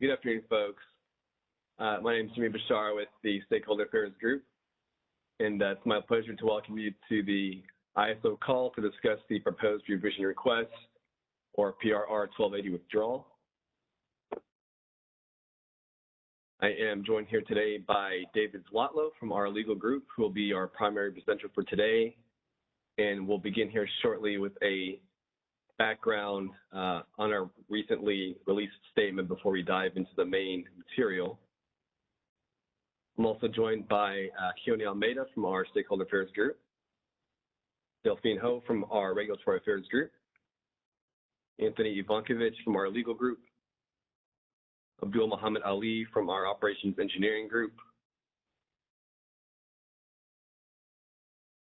Good afternoon, folks. My name is Jimmy Bashar with the Stakeholder Affairs Group, and it's my pleasure to welcome you to the ISO call to discuss the proposed revision request, or PRR 1280 withdrawal. I am joined here today by David Zlotlo from our legal group, who will be our primary presenter for today, and we'll begin here shortly with a background on our recently released statement before we dive into the main material. I'm also joined by Keone Almeida from our Stakeholder Affairs Group, Delphine Ho from our Regulatory Affairs Group, Anthony Ivankovich from our Legal Group, Abdul Muhammad Ali from our Operations Engineering Group.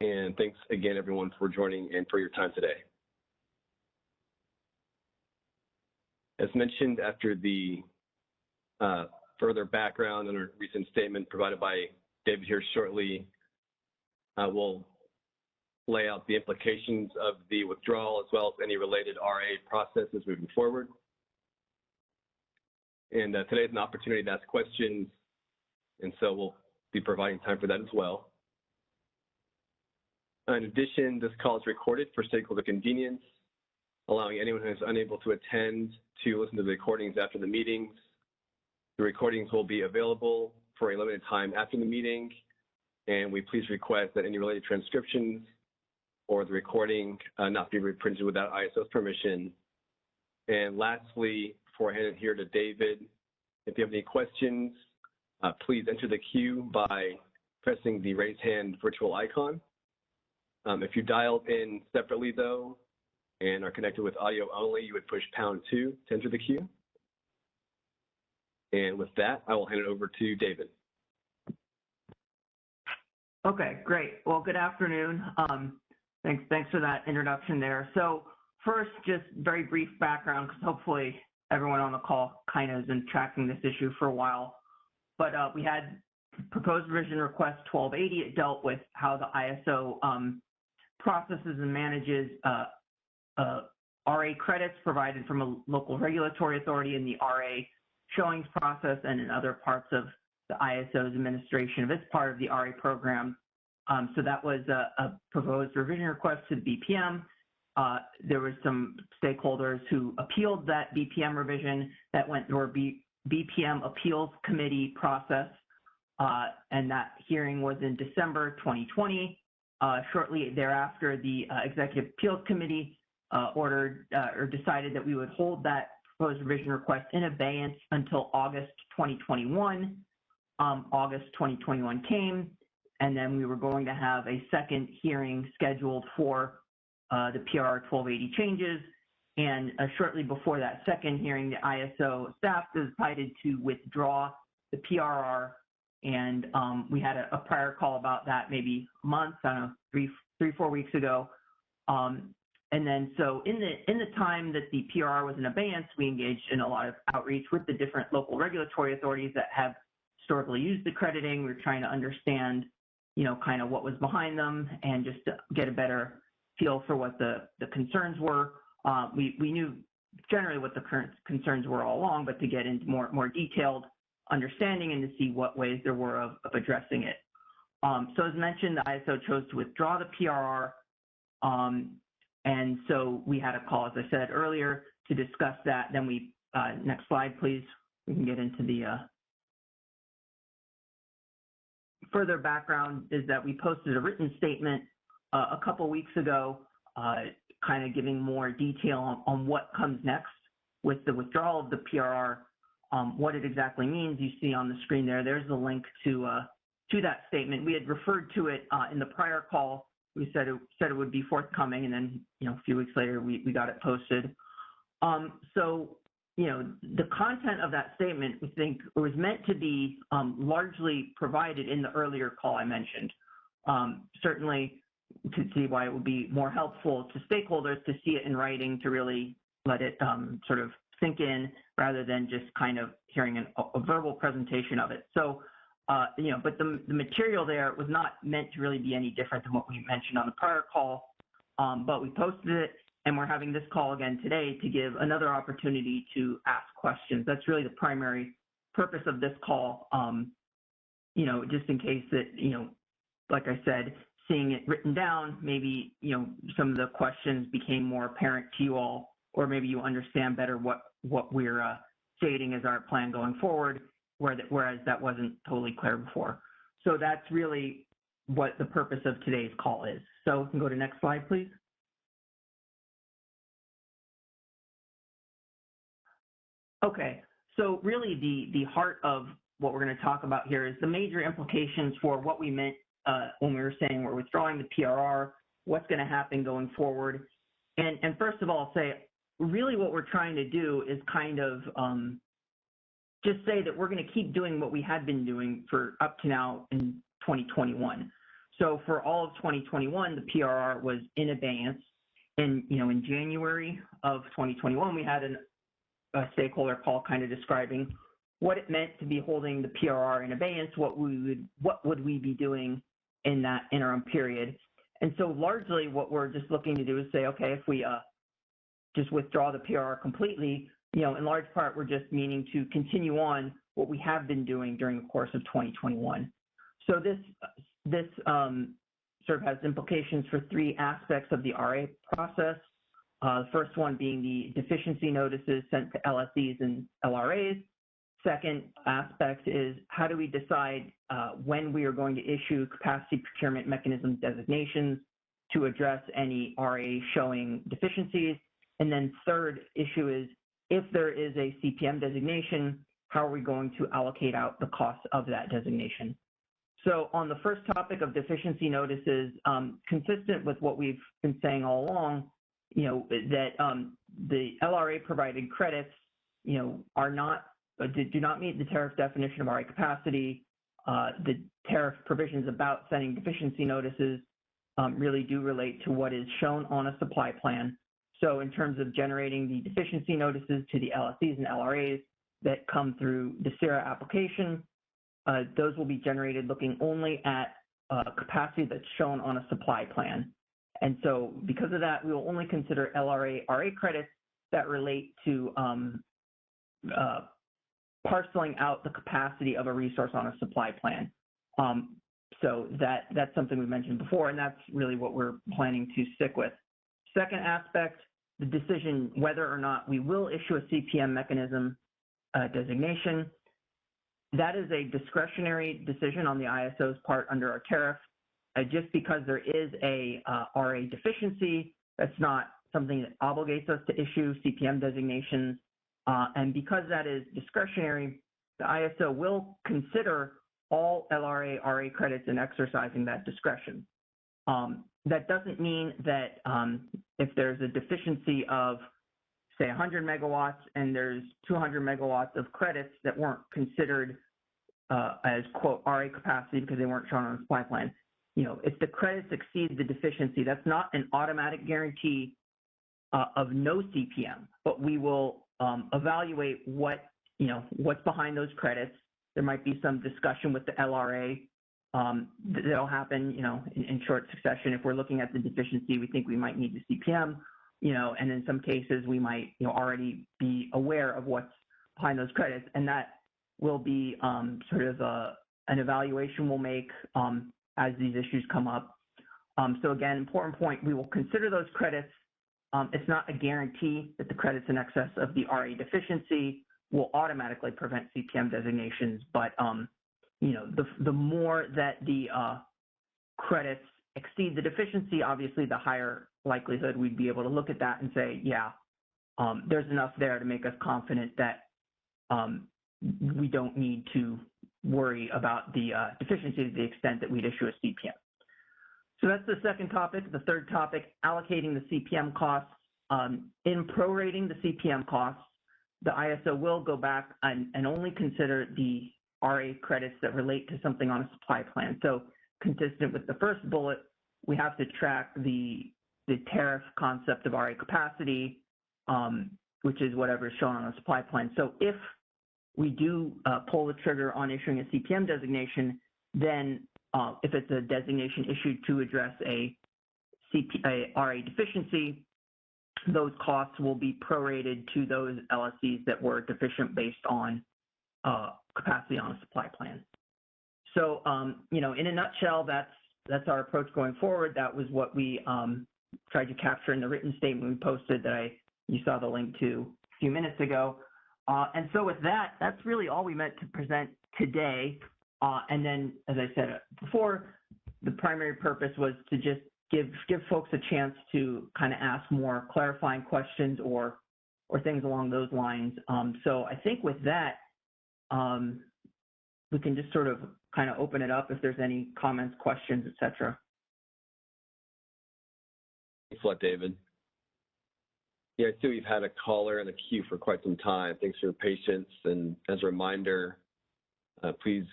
And thanks again, everyone, for joining and for your time today. As mentioned, after the further background on our recent statement provided by David here shortly, we'll lay out the implications of the withdrawal as well as any related RA processes moving forward. And today is an opportunity to ask questions, and so we'll be providing time for that as well. In addition, this call is recorded for stakeholder convenience, allowing anyone who is unable to attend to listen to the recordings after the meetings. The recordings will be available for a limited time after the meeting, and we please request that any related transcriptions or the recording not be reprinted without ISO's permission. And lastly, before I hand it here to David, if you have any questions, please enter the queue by pressing the raise hand virtual icon. If you dialed in separately, though, and are connected with audio only, you would push #2 to enter the queue. And with that, I will hand it over to David. Okay, great. Well, good afternoon. Thanks for that introduction there. So first, just very brief background, because hopefully everyone on the call kind of has been tracking this issue for a while. But we had proposed revision request 1280. It dealt with how the ISO processes and manages RA credits provided from a local regulatory authority in the RA showings process and in other parts of the ISO's administration of its part of the RA program. So that was a proposed revision request to the BPM. There were some stakeholders who appealed that BPM revision that went through our BPM appeals committee process, and that hearing was in December 2020. Shortly thereafter, the Executive Appeals Committee ordered or decided that we would hold that proposed revision request in abeyance until August 2021. August 2021 came, and then we were going to have a second hearing scheduled for the PRR 1280 changes. And shortly before that second hearing, the ISO staff decided to withdraw the PRR. And we had a prior call about that maybe a month, I don't know, 4 weeks ago. And then so in the time that the PRR was in abeyance, we engaged in a lot of outreach with the different local regulatory authorities that have historically used the crediting. We were trying to understand, kind of what was behind them and just to get a better feel for what the concerns were. We knew generally what the current concerns were all along, but to get into more detailed understanding and to see what ways there were of addressing it. So as mentioned, the ISO chose to withdraw the PRR. And so we had a call, as I said earlier, to discuss that. Then we, next slide, please. We can get into the further background is that we posted a written statement a couple weeks ago, kind of giving more detail on what comes next with the withdrawal of the PRR, what it exactly means. You see on the screen there, there's a link to that statement. We had referred to it in the prior call. We said it would be forthcoming, and then a few weeks later we got it posted. So the content of that statement, we think, was meant to be largely provided in the earlier call I mentioned. Certainly, to see why it would be more helpful to stakeholders to see it in writing, to really let it sort of sink in rather than just kind of hearing a verbal presentation of it. So. But the material there was not meant to really be any different than what we mentioned on the prior call, but we posted it, And we're having this call again today to give another opportunity to ask questions. That's really the primary purpose of this call, just in case that, like I said, seeing it written down, maybe, some of the questions became more apparent to you all, or maybe you understand better what we're stating as our plan going forward, whereas that wasn't totally clear before. So that's really what the purpose of today's call is. So we can go to next slide, please. Okay, so really the heart of what we're going to talk about here is the major implications for what we meant when we were saying we're withdrawing the PRR, what's going to happen going forward. And first of all, say really what we're trying to do is kind of just say that we're going to keep doing what we had been doing for up to now in 2021. So for all of 2021, the PRR was in abeyance. And, in January of 2021, we had a stakeholder call kind of describing what it meant to be holding the PRR in abeyance, what would we be doing in that interim period. And so largely what we're just looking to do is say, okay, if we just withdraw the PRR completely, in large part, we're just meaning to continue on what we have been doing during the course of 2021. So this sort of has implications for three aspects of the RA process. The first one being the deficiency notices sent to LSEs and LRAs. Second aspect is how do we decide when we are going to issue capacity procurement mechanism designations to address any RA showing deficiencies. And then third issue is if there is a CPM designation, how are we going to allocate out the cost of that designation? So on the first topic of deficiency notices, consistent with what we've been saying all along, that the LRA provided credits, are not, do not meet the tariff definition of RA capacity. The tariff provisions about sending deficiency notices really do relate to what is shown on a supply plan. So in terms of generating the deficiency notices to the LSEs and LRAs that come through the CERA application, those will be generated looking only at capacity that's shown on a supply plan. And so because of that, we will only consider LRA, RA credits that relate to parceling out the capacity of a resource on a supply plan. So that's something we mentioned before, and that's really what we're planning to stick with. Second aspect, the decision whether or not we will issue a CPM mechanism designation. That is a discretionary decision on the ISO's part under our tariff. Just because there is a RA deficiency, that's not something that obligates us to issue CPM designations. And because that is discretionary, the ISO will consider all LRA, RA credits in exercising that discretion. That doesn't mean that if there's a deficiency of, say, 100 megawatts and there's 200 megawatts of credits that weren't considered as, quote, RA capacity because they weren't shown on a supply plan. If the credits exceed the deficiency, that's not an automatic guarantee of no CPM, but we will evaluate what's behind those credits. There might be some discussion with the LRA that'll happen, in short succession. If we're looking at the deficiency, we think we might need the CPM, and in some cases we might, already be aware of what's behind those credits, and that will be sort of an evaluation we'll make as these issues come up. So again, important point, we will consider those credits. It's not a guarantee that the credits in excess of the RA deficiency will automatically prevent CPM designations, but the more that the credits exceed the deficiency, obviously the higher likelihood we'd be able to look at that and say, yeah, there's enough there to make us confident that we don't need to worry about the deficiency to the extent that we'd issue a CPM. So that's the second topic. The third topic, allocating the CPM costs. In prorating the CPM costs, the ISO will go back and only consider the RA credits that relate to something on a supply plan. So consistent with the first bullet, we have to track the tariff concept of RA capacity, which is whatever is shown on a supply plan. So if we do pull the trigger on issuing a CPM designation, then if it's a designation issued to address a RA deficiency, those costs will be prorated to those LSCs that were deficient based on capacity on a supply plan. So, in a nutshell, that's our approach going forward. That was what we tried to capture in the written statement we posted that you saw the link to a few minutes ago. And so with that, that's really all we meant to present today. And then, as I said before, the primary purpose was to just give folks a chance to kind of ask more clarifying questions or things along those lines. So I think with that, we can just sort of kind of open it up if there's any comments, questions, et cetera. Thanks a lot, David. Yeah, I see we've had a caller in the queue for quite some time. Thanks for your patience. And as a reminder, please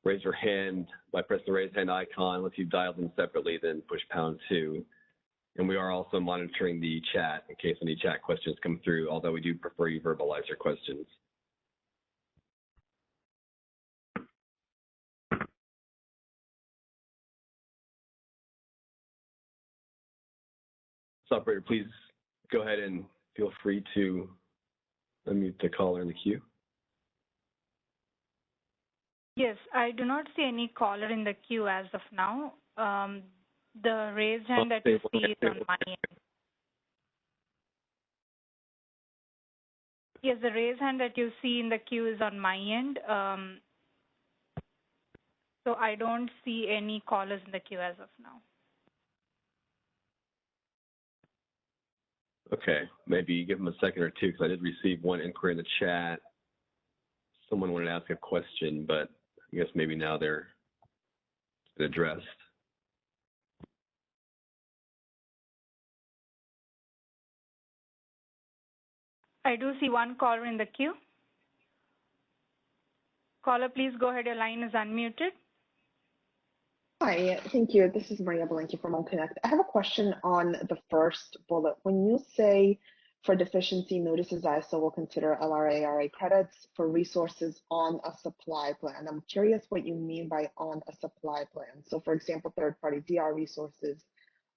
raise your hand by pressing the raise hand icon. Unless you've dialed in separately, then push #2. And we are also monitoring the chat in case any chat questions come through, although we do prefer you verbalize your questions. So, operator, please go ahead and feel free to unmute the caller in the queue. Yes, I do not see any caller in the queue as of now. The raised hand that you see is on my end. Yes, the raised hand that you see in the queue is on my end. So I don't see any callers in the queue as of now. Okay, maybe give them a second or two because I did receive one inquiry in the chat. Someone wanted to ask a question, but I guess maybe now they're addressed. I do see one caller in the queue. Caller, please go ahead. Your line is unmuted. Hi, thank you. This is Maria Belenki from OnConnect. I have a question on the first bullet. When you say for deficiency notices, ISO will consider LRA credits for resources on a supply plan. I'm curious what you mean by on a supply plan. So for example, third-party DR resources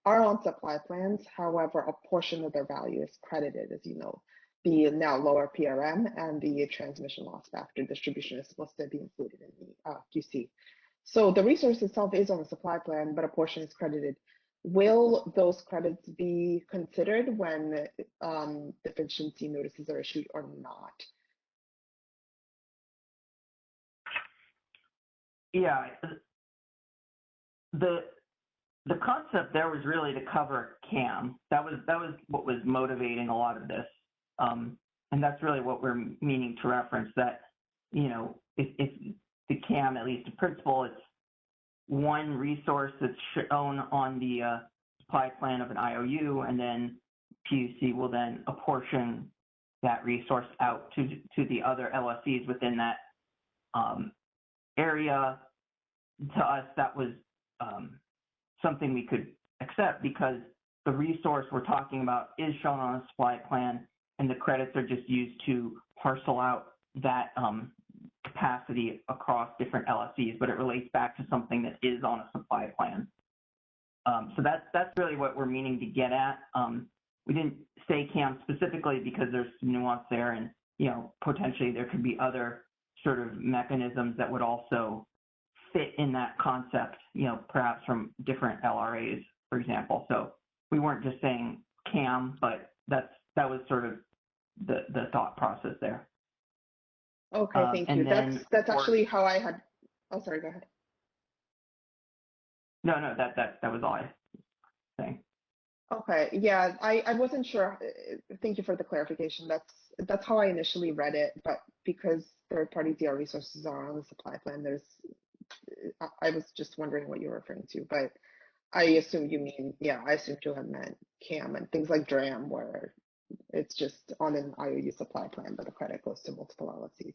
are on supply plans. However, a portion of their value is credited, as you know. The now lower PRM and the transmission loss factor distribution is supposed to be included in the QC. So the resource itself is on the supply plan, but a portion is credited. Will those credits be considered when deficiency notices are issued or not? Yeah, the concept there was really to cover CAM. That was what was motivating a lot of this, and that's really what we're meaning to reference. That if the CAM, at least in principle, it's one resource that's shown on the supply plan of an IOU, and then PUC will then apportion that resource out to the other LSCs within that area. To us, that was something we could accept because the resource we're talking about is shown on a supply plan, and the credits are just used to parcel out that capacity across different LSCs, but it relates back to something that is on a supply plan. So that's really what we're meaning to get at. We didn't say CAM specifically because there's some nuance there, and potentially there could be other sort of mechanisms that would also fit in that concept, perhaps from different LRAs, for example. So we weren't just saying CAM, but that was sort of the thought process there. Okay, thank you. That's actually how I had. Oh, sorry. Go ahead. No, that was all I was saying. Okay, yeah, I wasn't sure. Thank you for the clarification. That's how I initially read it, but because third-party DR resources are on the supply plan, I was just wondering what you were referring to, but I assume you mean, I assumed you had meant CAM and things like DRAM where it's just on an IOU supply plan, but the credit goes to multiple LSCs.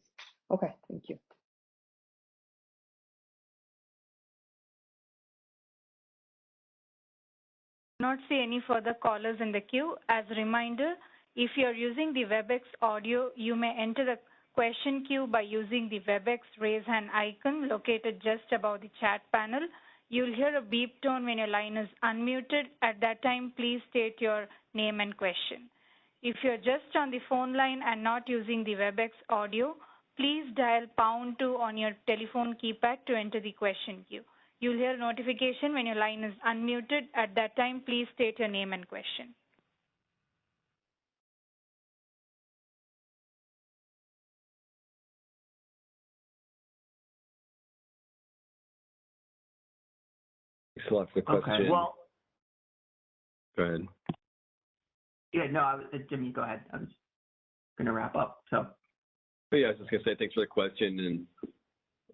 Okay, thank you. Not see any further callers in the queue. As a reminder, if you're using the WebEx audio, you may enter the question queue by using the WebEx raise hand icon located just above the chat panel. You'll hear a beep tone when your line is unmuted. At that time, please state your name and question. If you're just on the phone line and not using the WebEx audio, please dial #2 on your telephone keypad to enter the question queue. You'll hear a notification when your line is unmuted. At that time, please state your name and question. Thanks a lot for the question. Okay, well, Go ahead. yeah, no, Jimmy, go ahead. I was going to wrap up, so. But yeah, I was just going to say thanks for the question. And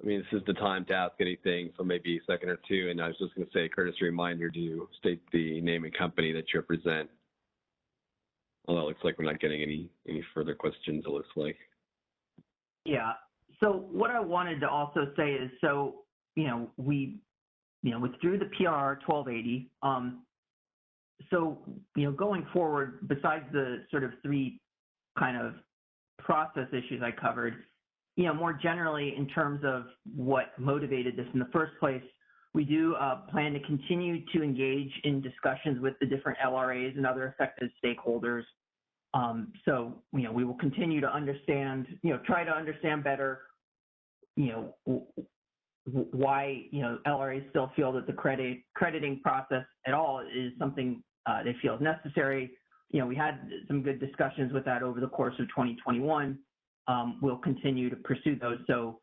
I mean, this is the time to ask anything, so maybe a second or two. And I was just going to say, courtesy reminder to state the name and company that you represent. Although it looks like we're not getting any further questions, it looks like. Yeah. So what I wanted to also say is, so, we, withdrew the PRR 1280. So, going forward, besides the sort of three kind of process issues I covered, more generally in terms of what motivated this in the first place, we do plan to continue to engage in discussions with the different LRAs and other affected stakeholders. So, we will continue to understand, try to understand better, why, LRAs still feel that the crediting process at all is something they feel is necessary. We had some good discussions with that over the course of 2021. We'll continue to pursue those. So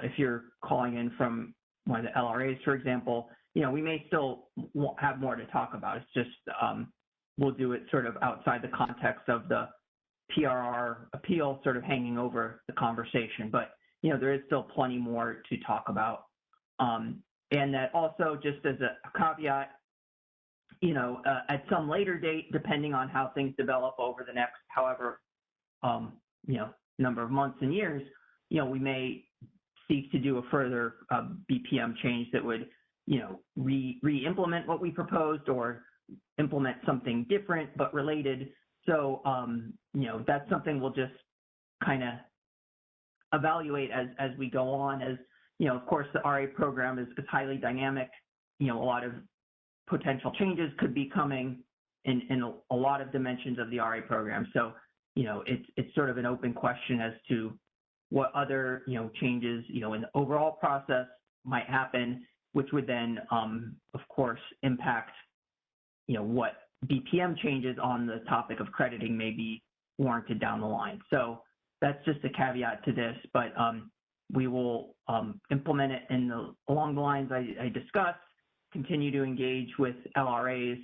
if you're calling in from one of the LRAs, for example, we may still have more to talk about. It's just we'll do it sort of outside the context of the PRR appeal sort of hanging over the conversation. But, there is still plenty more to talk about. And that also, just as a caveat, at some later date, depending on how things develop over the next however, number of months and years, we may seek to do a further BPM change that would, re-implement what we proposed or implement something different but related. So, that's something we'll just kind of evaluate as we go on. As, of course, the RA program is highly dynamic. A lot of potential changes could be coming in a lot of dimensions of the RA program. So, it's sort of an open question as to what other, changes, in the overall process might happen, which would then, of course, impact, what BPM changes on the topic of crediting may be warranted down the line. So that's just a caveat to this, but we will implement it along the lines I discussed, continue to engage with LRAs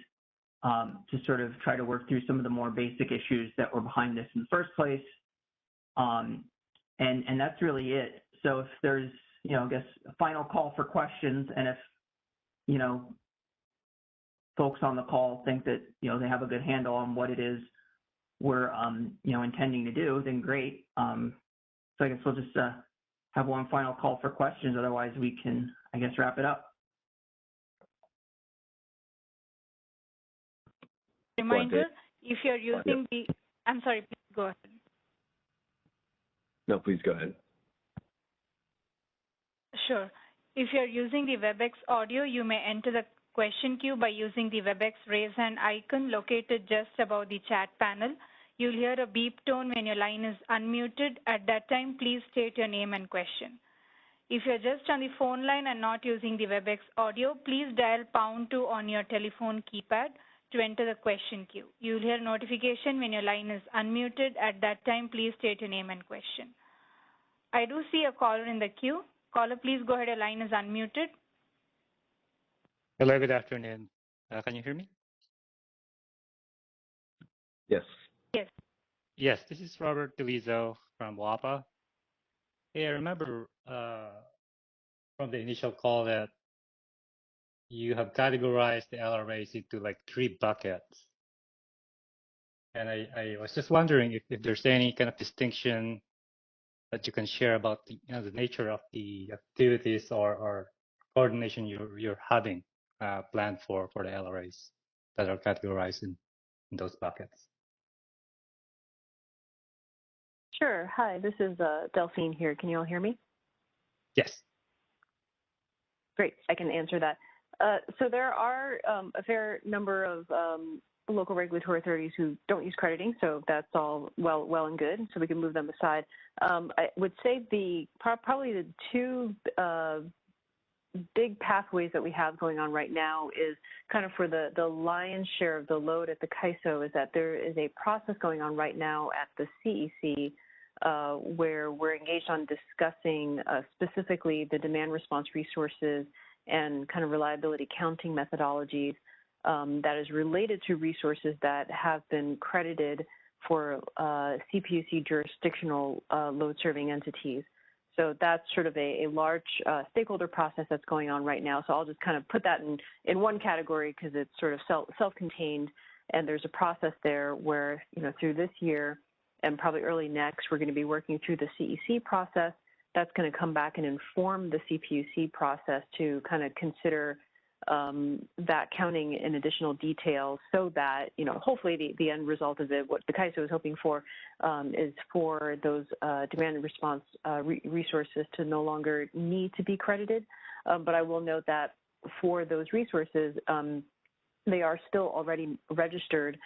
to sort of try to work through some of the more basic issues that were behind this in the first place. And that's really it. So if there's, I guess, a final call for questions, and if, folks on the call think that, they have a good handle on what it is we're, intending to do, then great. So I guess we'll just have one final call for questions. Otherwise, we can, I guess, wrap it up. Reminder, if you're using I'm sorry, please go ahead. No, please go ahead. Sure. If you're using the WebEx audio, you may enter the question queue by using the WebEx raise hand icon located just above the chat panel. You'll hear a beep tone when your line is unmuted. At that time, please state your name and question. If you're just on the phone line and not using the WebEx audio, please dial #2 on your telephone keypad to enter the question queue. You'll hear a notification when your line is unmuted. At that time, please state your name and question. I do see a caller in the queue. Caller, please go ahead. Your line is unmuted. Hello, good afternoon. Can you hear me? Yes. Yes. Yes, this is Robert Delizo from WAPA. Hey, I remember from the initial call that you have categorized the LRAs into like 3 buckets. And I was just wondering if there's any kind of distinction that you can share about the, the nature of the activities or coordination you're having planned for the LRAs that are categorized in those buckets. Sure. Hi, this is Delphine here. Can you all hear me? Yes. Great. I can answer that. So there are a fair number of local regulatory authorities who don't use crediting, so that's all well and good. So we can move them aside. I would say probably the two big pathways that we have going on right now is kind of for the lion's share of the load at the CAISO is that there is a process going on right now at the CEC where we're engaged on discussing specifically the demand response resources and kind of reliability counting methodologies that is related to resources that have been credited for CPUC jurisdictional load serving entities. So that's sort of a large stakeholder process that's going on right now. So I'll just kind of put that in one category because it's sort of self-contained, and there's a process there where, through this year and probably early next, we're going to be working through the CEC process. That's going to come back and inform the CPUC process to kind of consider that counting in additional detail so that, hopefully the end result of it, what the CAISO is hoping for, is for those demand and response resources to no longer need to be credited. But I will note that for those resources, they are still already registered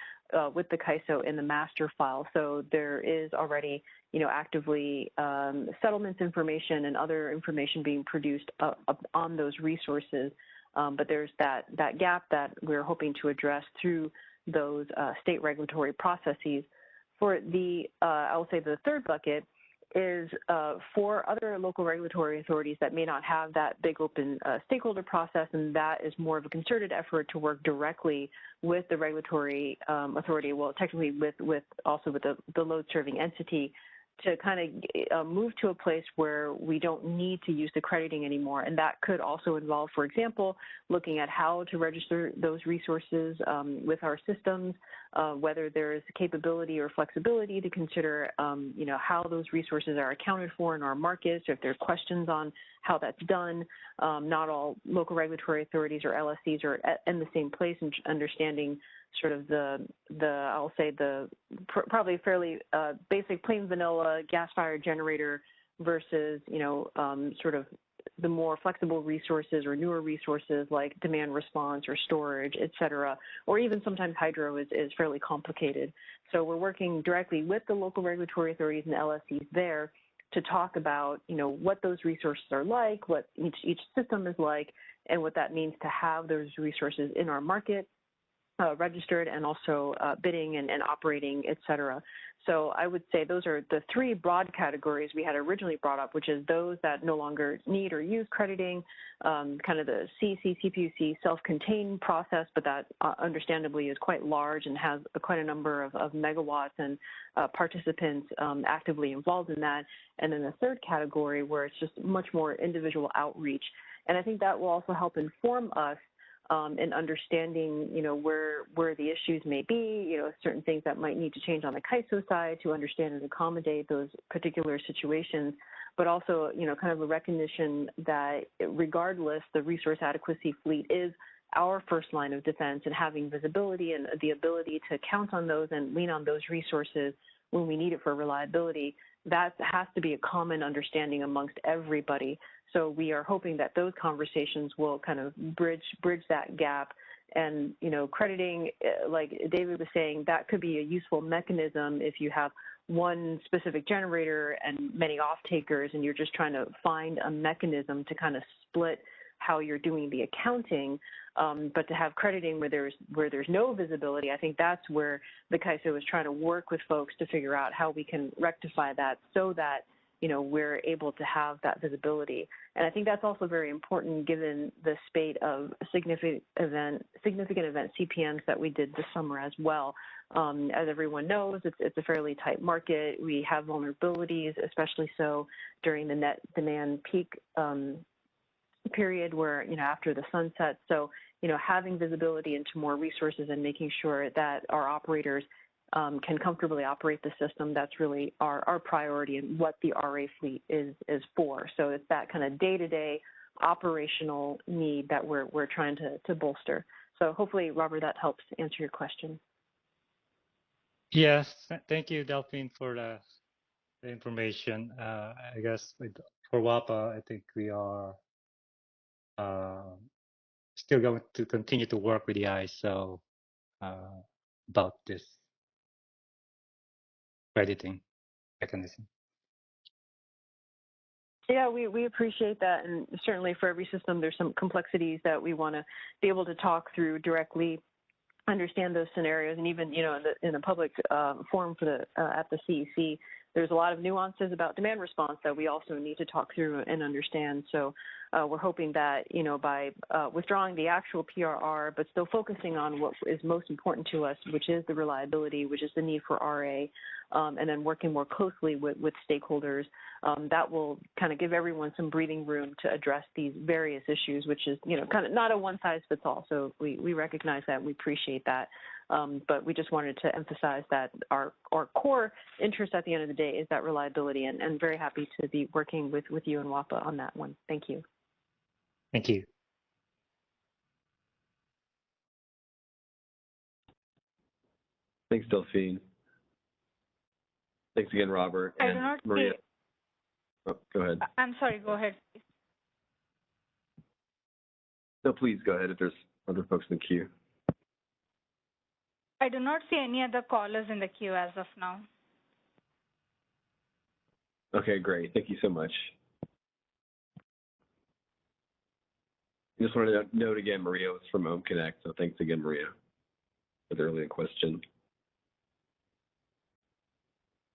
with the CAISO in the master file. So there is already, actively settlements information and other information being produced on those resources. But there's that gap that we're hoping to address through those state regulatory processes. For I will say the third bucket is for other local regulatory authorities that may not have that big open stakeholder process, and that is more of a concerted effort to work directly with the regulatory authority, well, technically with the load serving entity, to kind of move to a place where we don't need to use the crediting anymore. And that could also involve, for example, looking at how to register those resources with our systems, whether there's capability or flexibility to consider, how those resources are accounted for in our markets, or if there are questions on how that's done. Not all local regulatory authorities or LSCs are in the same place in understanding sort of I'll say probably fairly basic plain vanilla gas-fired generator versus, sort of the more flexible resources or newer resources like demand response or storage, et cetera, or even sometimes hydro is fairly complicated. So we're working directly with the local regulatory authorities and LSCs there to talk about, what those resources are like, what each system is like, and what that means to have those resources in our market, registered, and also bidding and operating, et cetera. So I would say those are the three broad categories we had originally brought up, which is those that no longer need or use crediting, kind of the CEC, CPUC self-contained process, but that understandably is quite large and has quite a number of megawatts and participants actively involved in that. And then the third category where it's just much more individual outreach. And I think that will also help inform us in understanding, where the issues may be, certain things that might need to change on the CAISO side to understand and accommodate those particular situations, but also, kind of a recognition that regardless, the resource adequacy fleet is our first line of defense, and having visibility and the ability to count on those and lean on those resources when we need it for reliability, that has to be a common understanding amongst everybody. So we are hoping that those conversations will kind of bridge that gap. And, crediting, like David was saying, that could be a useful mechanism if you have one specific generator and many off-takers, and you're just trying to find a mechanism to kind of split how you're doing the accounting. But to have crediting where there's no visibility, I think that's where the CAISO is trying to work with folks to figure out how we can rectify that so that we're able to have that visibility. And I think that's also very important given the spate of significant event CPNs that we did this summer as well. As everyone knows, it's a fairly tight market. We have vulnerabilities, especially so during the net demand peak period where, after the sunset. So, having visibility into more resources and making sure that our operators can comfortably operate the system, that's really our priority and what the RA fleet is for. So it's that kind of day-to-day operational need that we're trying to bolster. So hopefully, Robert, that helps answer your question. Yes, thank you, Delphine, for the information. I guess for WAPA, I think we are still going to continue to work with the ISO about this crediting mechanism. Yeah, we appreciate that, and certainly for every system, there's some complexities that we want to be able to talk through directly, understand those scenarios, and even in a public forum for the at the CEC, there's a lot of nuances about demand response that we also need to talk through and understand. So we're hoping that by withdrawing the actual PRR, but still focusing on what is most important to us, which is the reliability, which is the need for RA, and then working more closely with stakeholders, that will kind of give everyone some breathing room to address these various issues, which is kind of not a one-size-fits-all. So we recognize that, and we appreciate that. But we just wanted to emphasize that our core interest at the end of the day is that reliability, and very happy to be working with you and WAPA on that one. Thank you. Thank you. Thanks, Delphine. Thanks again, Robert. I and do not Maria. see. Oh, go ahead. I'm sorry, go ahead, please. No, please go ahead if there's other folks in the queue. I do not see any other callers in the queue as of now. Okay, great. Thank you so much. I just wanted to note again, Maria was from OhmConnect, so thanks again, Maria, for the earlier question.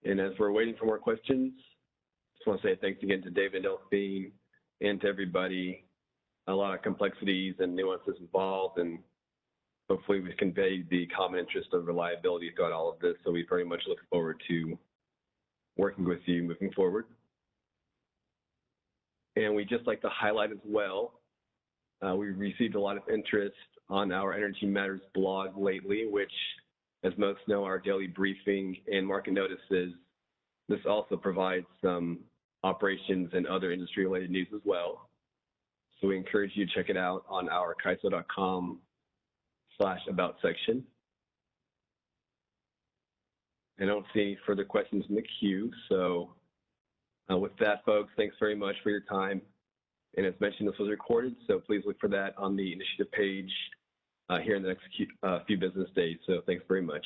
And as we're waiting for more questions, just want to say thanks again to David and Delphine and to everybody. A lot of complexities and nuances involved, and hopefully we've conveyed the common interest of reliability throughout all of this, so we very much look forward to working with you moving forward. And we'd just like to highlight as well, we received a lot of interest on our Energy Matters blog lately, which, as most know, our daily briefing and market notices. This also provides some operations and other industry-related news as well. So we encourage you to check it out on our CAISO.com/about section. I don't see any further questions in the queue. So with that, folks, thanks very much for your time. And as mentioned, this was recorded, so please look for that on the initiative page here in the next few business days. So thanks very much.